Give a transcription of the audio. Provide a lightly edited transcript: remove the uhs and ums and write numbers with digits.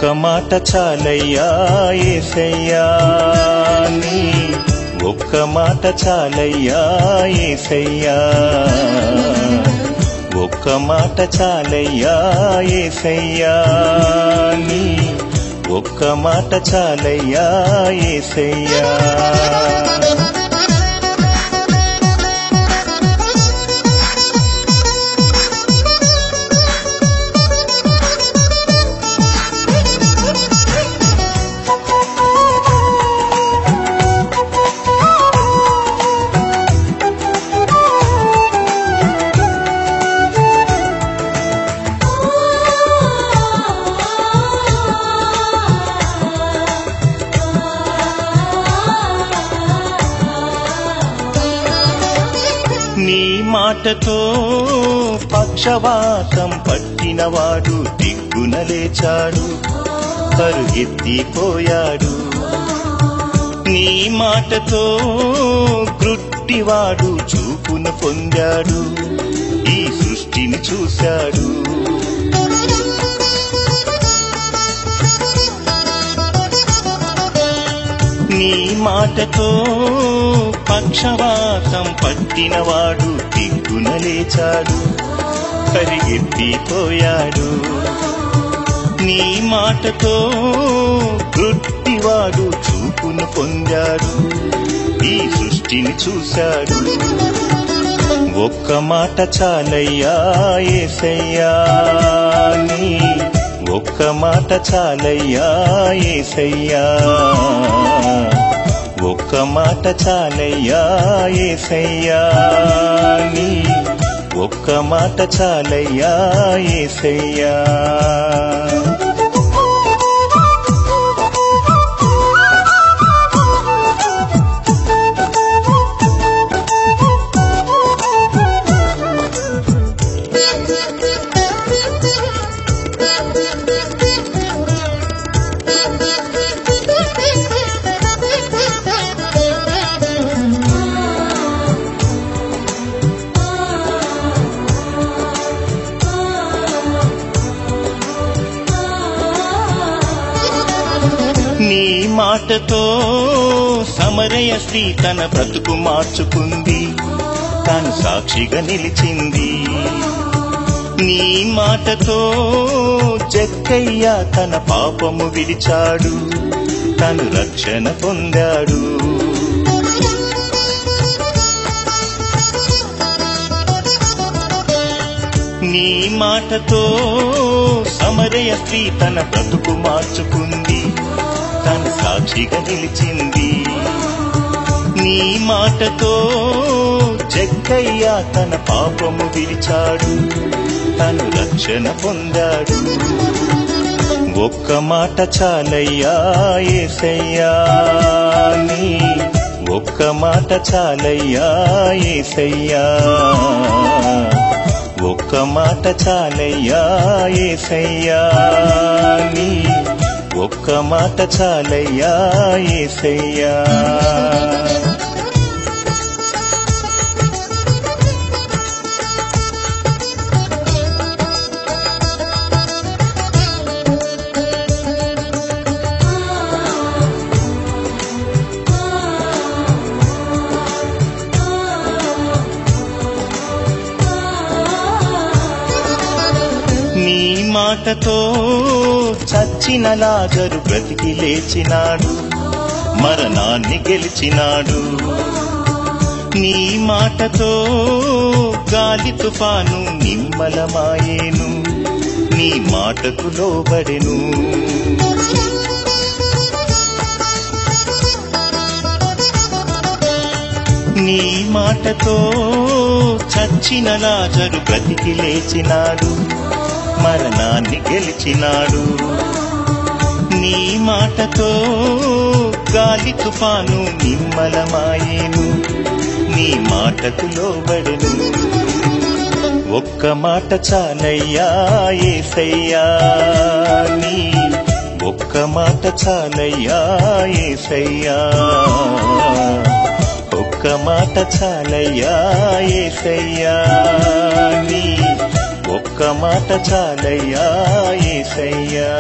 ఒక్క మాట చాలయ్యా యేసయ్యా నీ ఒక్క మాట చాలయ్యా యేసయ్యా ఒక్క మాట చాలయ్యా యేసయ్యా నీ ఒక్క మాట చాలయ్యా యేసయ్యా నీ మాటతో పక్షవాతం పట్టినవాడు దిగ్గున లేచాడు, పరుగెత్తిపోయాడు. నీ మాటతో గ్రుడ్డివాడు చూపును పొందాడు, ఈ సృష్టిని చూశాడు. నీ మాటతో పక్షవాతం పట్టినవాడు దిగ్గున లేచాడు, పరిగెత్తిపోయాడు. నీ మాటతో గుడ్డివాడు చూపును పొందాడు, ఈ సృష్టిని చూశాడు. ఒక్క మాట చాలయ్యా యేసయ్యా నీ ఒక్క మాట చాలయ్యా యేసయ్యా ఒక్క మాట చాలయ్యా యేసయ్యా నీ ఒక్క మాట చాలయ్యా యేసయ్యా నీ మాటతో సమరయ స్త్రీ తన బ్రతుకు మార్చుకుంది, తాను సాక్షిగా నిలిచింది. నీ మాటతో జక్కయ్య తన పాపము విడిచాడు, తను రక్షణ పొందాడు. నీ మాటతో సమరయ స్త్రీ తన బ్రతుకు మార్చుకుంది, తను సాక్షిగా నిలిచింది. నీ మాటతో జక్కయ్య తన పాపము విడిచాడు, తను రక్షణ పొందాడు. ఒక్క మాట చాలయ్యా యేసయ్యా నీ ఒక్క మాట చాలయ్యా యేసయ్యా ఒక్క మాట చాలయ్యా యేసయ్యా నీ ఒక్క మాట చాలయ్యా యేసయ్యా నీ మాటతో చచ్చిన లాజరు బ్రతికి లేచినాడు, మరణాన్ని గెలిచినాడు. నీ మాటతో గాలి తుఫాను నిమ్మలమాయేను, నీ మాటకు లోబడెను. నీ మాటతో చచ్చిన లాజరు బ్రతికి లేచినాడు, మరణాన్ని గెలిచినాడు. నీ మాటతో గాలి తుఫాను నిమ్మలమాయేను, నీ మాటకు లోబడెను. ఒక్క మాట చాలయ్యా యేసయ్యా నీ ఒక్క మాట చాలయ్యా యేసయ్యా ఒక్క మాట చాలయ్యా యేసయ్యా నీ ఒక్క మాట చాలయ్యా యేసయ్యా